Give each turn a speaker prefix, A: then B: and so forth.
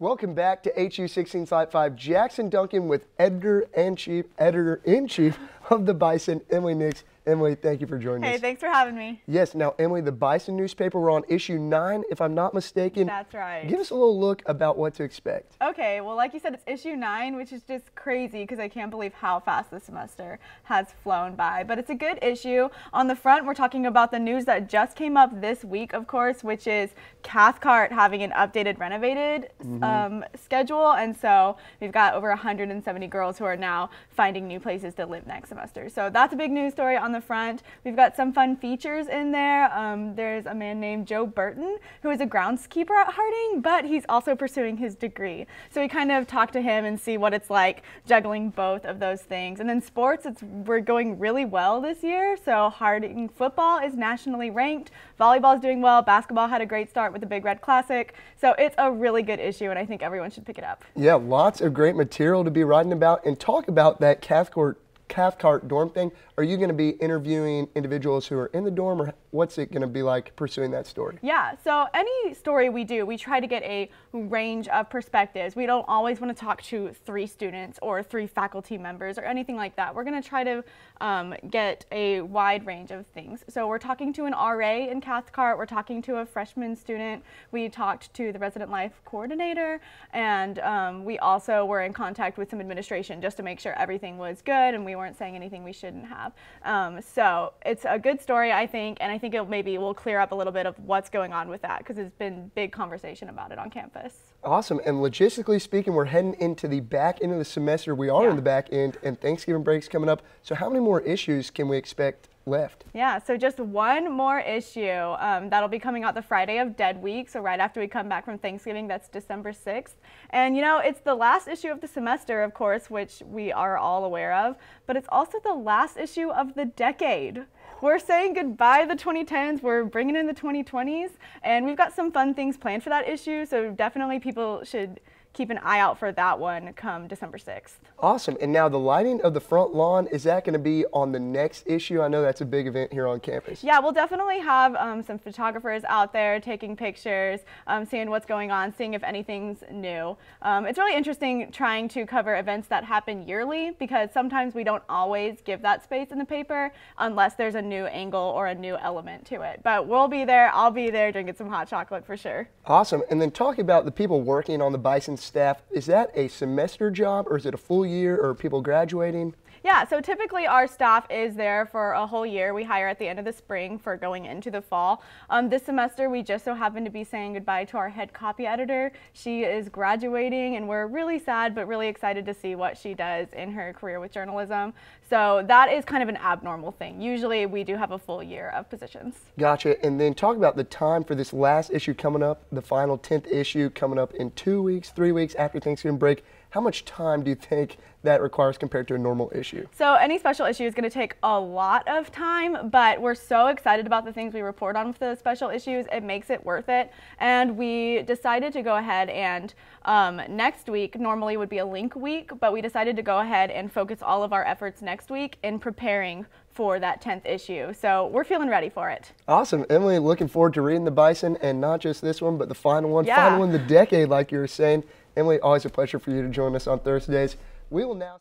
A: Welcome back to HU 16/5. Jackson Duncan with editor-in-chief of the Bison, Emily Nix. Emily, thank you for joining us.
B: Hey, thanks for having me.
A: Yes, now Emily, the Bison newspaper, we're on issue 9, if I'm not mistaken.
B: That's right.
A: Give us a little look about what to expect.
B: Okay, well, like you said, it's issue 9, which is just crazy because I can't believe how fast this semester has flown by. But it's a good issue. On the front, we're talking about the news that just came up this week, of course, which is Cathcart having an updated, renovated schedule. And so we've got over 170 girls who are now finding new places to live next semester. So that's a big news story on the front. We've got some fun features in there. There's a man named Joe Burton who is a groundskeeper at Harding, but he's also pursuing his degree. So we kind of talk to him and see what it's like juggling both of those things. And then sports, we're going really well this year. So Harding football is nationally ranked. Volleyball is doing well. Basketball had a great start with the Big Red Classic. So it's a really good issue, and I think everyone should pick it up.
A: Yeah, lots of great material to be writing about, and talk about that Kathcart Dorm thing. Are you going to be interviewing individuals who are in the dorm, or what's it going to be like pursuing that story?
B: Yeah, so any story we do, we try to get a range of perspectives. We don't always want to talk to 3 students or 3 faculty members or anything like that. We're going to try to get a wide range of things. So we're talking to an RA in Cathcart, we're talking to a freshman student, we talked to the resident life coordinator, and we also were in contact with some administration just to make sure everything was good and we weren't saying anything we shouldn't have. So it's a good story, I think, and I think maybe will clear up a little bit of what's going on with that because there's been big conversation about it on campus.
A: Awesome. And logistically speaking, we're heading into the back end of the semester. We are in the back end, and Thanksgiving break's coming up. So how many more issues can we expect left? Yeah,
B: so just one more issue. That'll be coming out the Friday of Dead Week, so right after we come back from Thanksgiving. That's December 6th. And you know, it's the last issue of the semester, of course, which we are all aware of, but it's also the last issue of the decade. We're saying goodbye to the 2010s, we're bringing in the 2020s, and we've got some fun things planned for that issue, so definitely people should keep an eye out for that one come December 6th.
A: Awesome. And now the lighting of the front lawn, is that going to be on the next issue? I know that's a big event here on campus.
B: Yeah, we'll definitely have some photographers out there taking pictures, seeing what's going on, seeing if anything's new. It's really interesting trying to cover events that happen yearly because sometimes we don't always give that space in the paper unless there's a new angle or a new element to it. But we'll be there, I'll be there drinking some hot chocolate for sure.
A: Awesome. And then talking about the people working on the Bison Staff, is that a semester job or is it a full year, or people graduating?
B: Yeah, so typically our staff is there for a whole year. We hire at the end of the spring for going into the fall. This semester we just so happen to be saying goodbye to our head copy editor. She is graduating and we're really sad but really excited to see what she does in her career with journalism. So that is kind of an abnormal thing. Usually we do have a full year of positions.
A: Gotcha. And then talk about the time for this last issue coming up, the final 10th issue coming up in 2 weeks, 3 weeks after Thanksgiving break. How much time do you think that requires compared to a normal issue?
B: So any special issue is going to take a lot of time, but we're so excited about the things we report on with the special issues, it makes it worth it. And we decided to go ahead and next week normally would be a link week, but we decided to go ahead and focus all of our efforts next week in preparing for that 10th issue. So we're feeling ready for it.
A: Awesome. Emily, looking forward to reading the Bison, and not just this one, but the final one,
B: yeah.
A: Final one of the decade, like you were saying. Emily, always a pleasure for you to join us on Thursdays. We will now